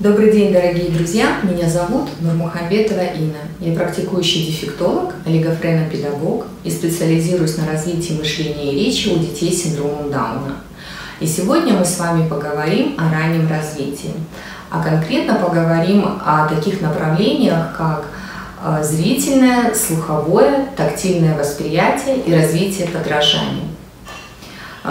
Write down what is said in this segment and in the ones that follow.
Добрый день, дорогие друзья! Меня зовут Нурмухамбетова Инна. Я практикующий дефектолог, олигофренопедагог и специализируюсь на развитии мышления и речи у детей с синдромом Дауна. И сегодня мы с вами поговорим о раннем развитии. А конкретно поговорим о таких направлениях, как зрительное, слуховое, тактильное восприятие и развитие подражания.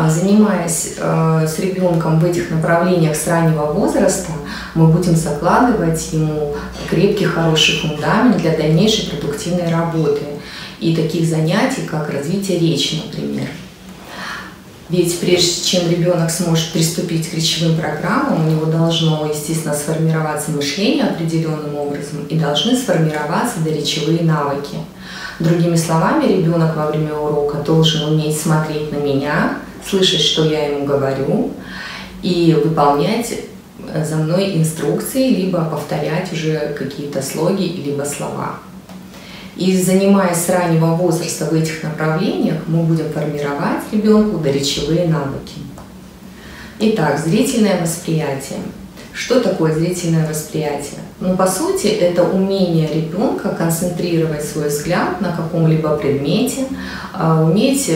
Занимаясь с ребенком в этих направлениях с раннего возраста, мы будем закладывать ему крепкий, хороший фундамент для дальнейшей продуктивной работы и таких занятий, как развитие речи, например. Ведь прежде чем ребенок сможет приступить к речевым программам, у него должно, естественно, сформироваться мышление определенным образом и должны сформироваться доречевые навыки. Другими словами, ребенок во время урока должен уметь смотреть на меня, слышать, что я ему говорю, и выполнять за мной инструкции, либо повторять уже какие-то слоги, либо слова. И занимаясь с раннего возраста в этих направлениях, мы будем формировать ребенку доречевые навыки. Итак, зрительное восприятие. Что такое зрительное восприятие? Ну, по сути, это умение ребенка концентрировать свой взгляд на каком-либо предмете, уметь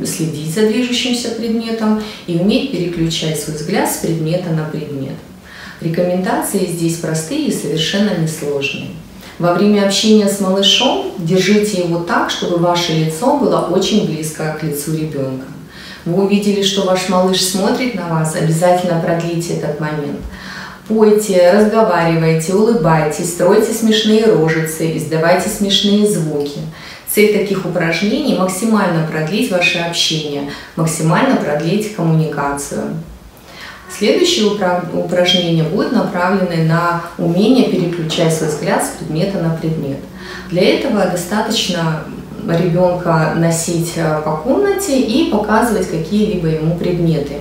следить за движущимся предметом и уметь переключать свой взгляд с предмета на предмет. Рекомендации здесь простые и совершенно несложные. Во время общения с малышом держите его так, чтобы ваше лицо было очень близко к лицу ребенка. Вы увидели, что ваш малыш смотрит на вас, обязательно продлите этот момент. Пойте, разговаривайте, улыбайтесь, стройте смешные рожицы, издавайте смешные звуки. Цель таких упражнений – максимально продлить ваше общение, максимально продлить коммуникацию. Следующие упражнения будут направлены на умение переключать свой взгляд с предмета на предмет. Для этого достаточно ребенка носить по комнате и показывать какие-либо ему предметы.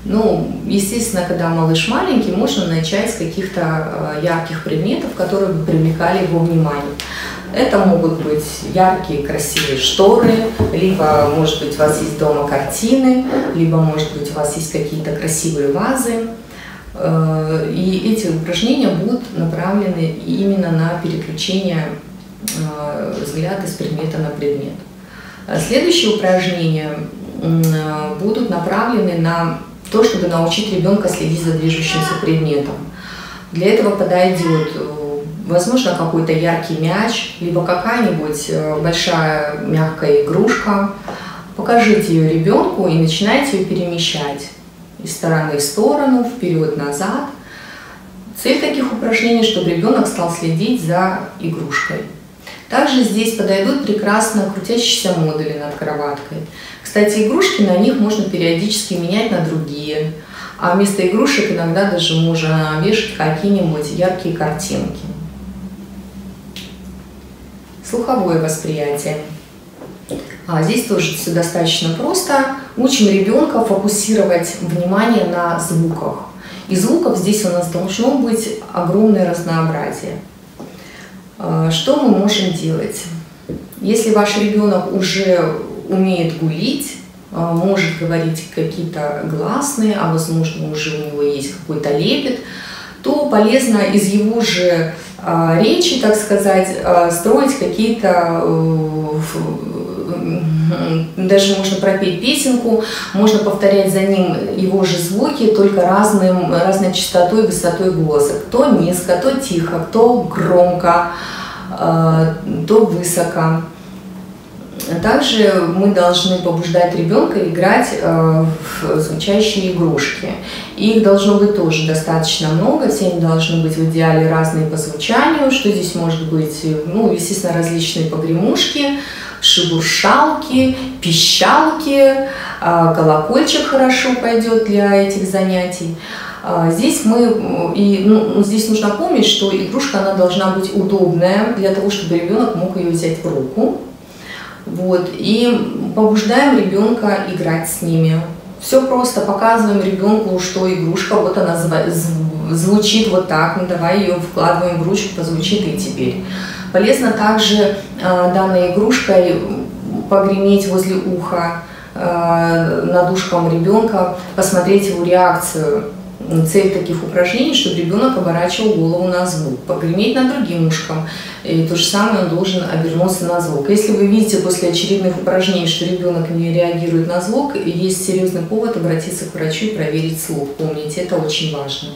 Ну, естественно, когда малыш маленький, можно начать с каких-то ярких предметов, которые бы привлекали его внимание. Это могут быть яркие, красивые шторы, либо, может быть, у вас есть дома картины, либо, может быть, у вас есть какие-то красивые вазы. И эти упражнения будут направлены именно на переключение взгляда с предмета на предмет. Следующие упражнения будут направлены на то, чтобы научить ребенка следить за движущимся предметом. Для этого подойдет, возможно, какой-то яркий мяч, либо какая-нибудь большая мягкая игрушка. Покажите ее ребенку и начинайте ее перемещать из стороны в сторону, вперед-назад. Цель таких упражнений, чтобы ребенок стал следить за игрушкой. Также здесь подойдут прекрасно крутящиеся модули над кроваткой. Кстати, игрушки, на них можно периодически менять на другие, а вместо игрушек иногда даже можно вешать какие-нибудь яркие картинки. Слуховое восприятие. Здесь тоже все достаточно просто. Учим ребенка фокусировать внимание на звуках. И звуков здесь у нас должно быть огромное разнообразие. Что мы можем делать? Если ваш ребенок уже умеет гулить, может говорить какие-то гласные, а возможно уже у него есть какой-то лепет, то полезно из его же речи, так сказать, строить какие-то, даже можно пропеть песенку, можно повторять за ним его же звуки, только разной частотой и высотой голоса. То низко, то тихо, то громко, то высоко. Также мы должны побуждать ребенка играть в звучащие игрушки. Их должно быть тоже достаточно много, все они должны быть в идеале разные по звучанию, что здесь может быть, ну, естественно, различные погремушки, шебуршалки, пищалки, колокольчик хорошо пойдет для этих занятий. Здесь здесь нужно помнить, что игрушка она должна быть удобная для того, чтобы ребенок мог ее взять в руку. Вот, и побуждаем ребенка играть с ними. Все просто, показываем ребенку, что игрушка, вот она звучит вот так, ну давай ее вкладываем в ручку, позвучит и теперь. Полезно также данной игрушкой погреметь возле уха над ушком ребенка, посмотреть его реакцию, цель таких упражнений, чтобы ребенок оборачивал голову на звук, погреметь над другим ушком. И то же самое он должен обернуться на звук. Если вы видите после очередных упражнений, что ребенок не реагирует на звук, есть серьезный повод обратиться к врачу и проверить слух. Помните, это очень важно.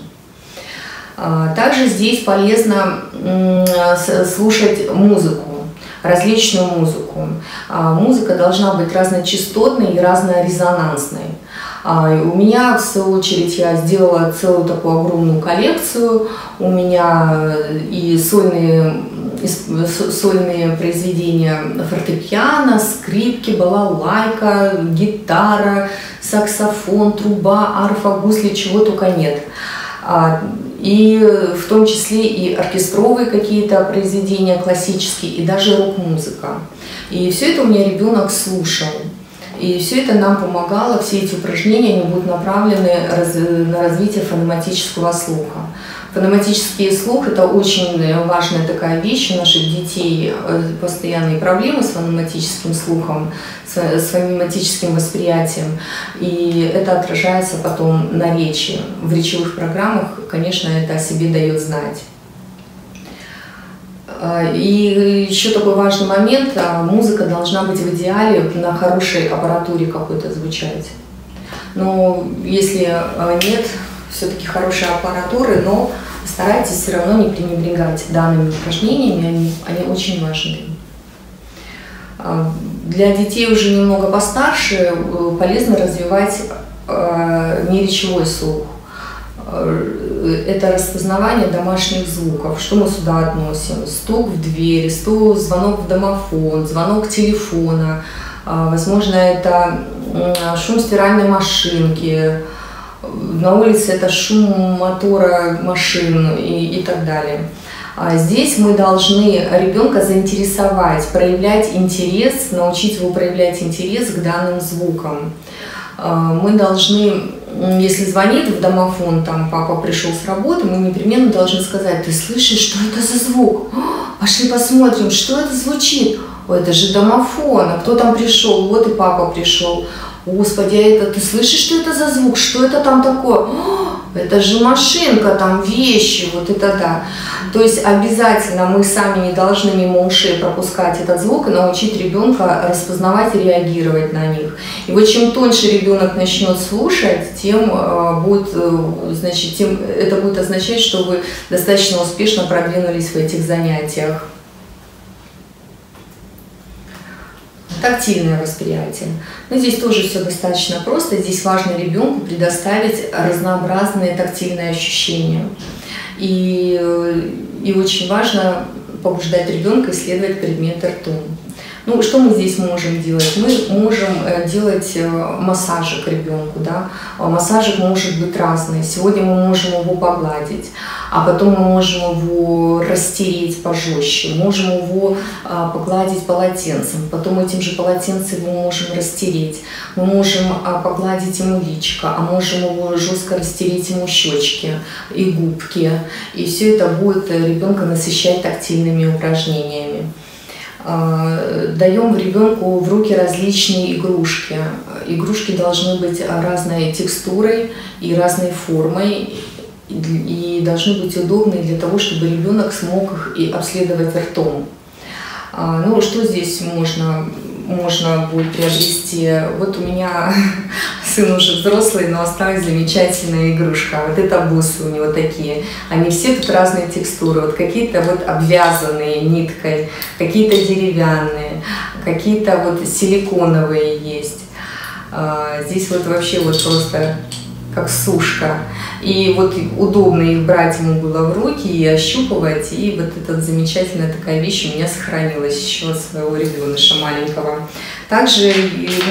Также здесь полезно слушать музыку, различную музыку. Музыка должна быть разночастотной и разнорезонансной. У меня, в свою очередь, я сделала целую такую огромную коллекцию. У меня и сольные произведения фортепиано, скрипки, балалайка, гитара, саксофон, труба, арфа, гусли, чего только нет. И в том числе и оркестровые какие-то произведения классические, и даже рок-музыка. И все это у меня ребенок слушал. И все это нам помогало, все эти упражнения, они будут направлены на развитие фонематического слуха. Фонематический слух – это очень важная такая вещь. У наших детей постоянные проблемы с фонематическим слухом, с фонематическим восприятием. И это отражается потом на речи. В речевых программах, конечно, это о себе дает знать. И еще такой важный момент – музыка должна быть в идеале на хорошей аппаратуре какой-то звучать. Но если нет все-таки хорошей аппаратуры, но старайтесь все равно не пренебрегать данными упражнениями, они очень важны. Для детей уже немного постарше полезно развивать неречевой слух. Это распознавание домашних звуков. Что мы сюда относим? Стук в дверь, звонок в домофон, звонок телефона. Возможно, это шум стиральной машинки. На улице это шум мотора машин и так далее. Здесь мы должны ребенка заинтересовать, проявлять интерес, научить его проявлять интерес к данным звукам. Мы должны, если звонит в домофон, там папа пришел с работы, мы непременно должны сказать: ты слышишь, что это за звук? Пошли посмотрим, что это звучит. Ой, это же домофон, а кто там пришел? Вот и папа пришел. Господи, а это ты слышишь, что это за звук? Что это там такое? Это же машинка, там вещи, вот это да. То есть обязательно мы сами не должны мимо ушей пропускать этот звук и научить ребенка распознавать и реагировать на них. И вот чем тоньше ребенок начнет слушать, тем это будет означать, что вы достаточно успешно продвинулись в этих занятиях. Тактильное восприятие. Но здесь тоже все достаточно просто. Здесь важно ребенку предоставить разнообразные тактильные ощущения. И очень важно побуждать ребенка исследовать предметы ртом. Ну, что мы здесь можем делать? Мы можем делать массажик ребенку, да? Массажик может быть разный. Сегодня мы можем его погладить, а потом мы можем его растереть пожестче, можем его погладить полотенцем, потом этим же полотенцем его можем растереть. Мы можем погладить ему личико, а можем его жестко растереть ему щечки и губки. И все это будет ребенка насыщать тактильными упражнениями. Даем ребенку в руки различные игрушки. Игрушки должны быть разной текстурой и разной формой, и должны быть удобны для того, чтобы ребенок смог их и обследовать ртом. Ну, что здесь можно будет приобрести? Вот у меня сын уже взрослый, но осталась замечательная игрушка. Вот это бусы у него такие. Они все тут разные текстуры. Вот какие-то вот обвязанные ниткой, какие-то деревянные, какие-то вот силиконовые есть. Здесь вот вообще вот просто как сушка. И вот удобно их брать ему было в руки и ощупывать. И вот эта замечательная такая вещь у меня сохранилась еще от своего ребеныша маленького. Также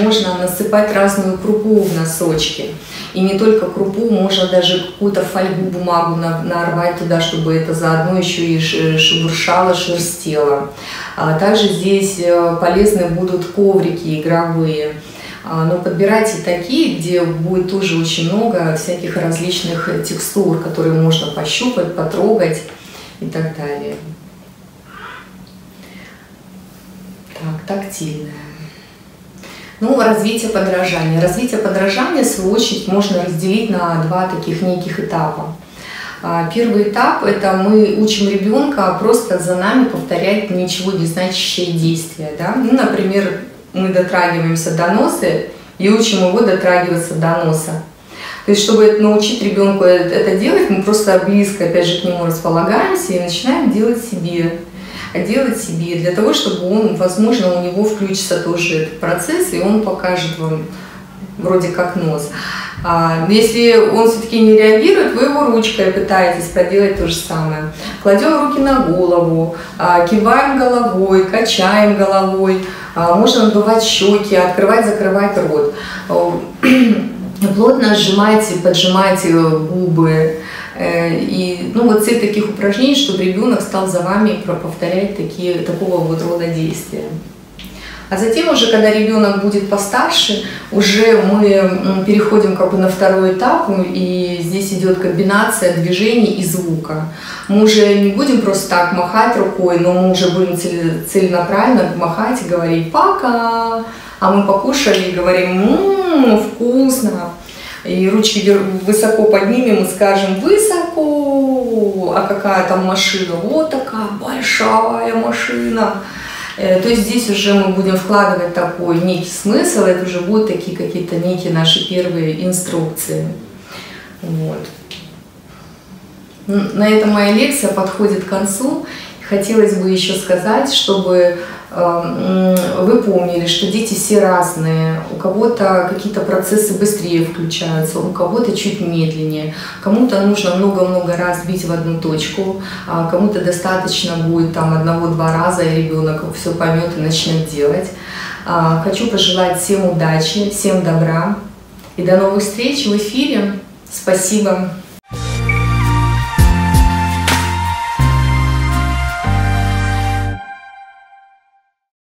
можно насыпать разную крупу в носочки. И не только крупу, можно даже какую-то фольгу, бумагу нарвать туда, чтобы это заодно еще и шебуршало, шерстело. Также здесь полезны будут коврики игровые. Но подбирайте такие, где будет тоже очень много всяких различных текстур, которые можно пощупать, потрогать и так далее. Так, тактильное. Ну, развитие подражания. Развитие подражания, в свою очередь, можно разделить на два таких неких этапа. Первый этап – это мы учим ребенка просто за нами повторять ничего не значащие действия. Да? Ну, например, мы дотрагиваемся до носа и учим его дотрагиваться до носа. То есть, чтобы научить ребенка это делать, мы просто близко, опять же, к нему располагаемся и начинаем делать себе, для того, чтобы он, возможно, у него включится тоже этот процесс, и он покажет вам вроде как нос. Если он все-таки не реагирует, вы его ручкой пытаетесь проделать то же самое. Кладем руки на голову, киваем головой, качаем головой, можно надувать щеки, открывать, закрывать рот. Плотно сжимайте, поджимайте губы. И вот цель таких упражнений, чтобы ребенок стал за вами повторять такого вот рода действия. А затем уже, когда ребенок будет постарше, уже мы переходим как бы на второй этап, и здесь идет комбинация движений и звука. Мы уже не будем просто так махать рукой, но мы уже будем целенаправленно махать и говорить «пока», а мы покушали и говорим «вкусно». И ручки высоко поднимем и скажем «высоко», а какая там машина? Вот такая большая машина. То есть здесь уже мы будем вкладывать такой некий смысл, это уже будут такие какие-то некие наши первые инструкции. Вот. На этом моя лекция подходит к концу. Хотелось бы еще сказать, чтобы вы помнили, что дети все разные. У кого-то какие-то процессы быстрее включаются, у кого-то чуть медленнее. Кому-то нужно много-много раз бить в одну точку, а кому-то достаточно будет там одного-два раза, и ребенок все поймет и начнет делать. Хочу пожелать всем удачи, всем добра и до новых встреч в эфире. Спасибо.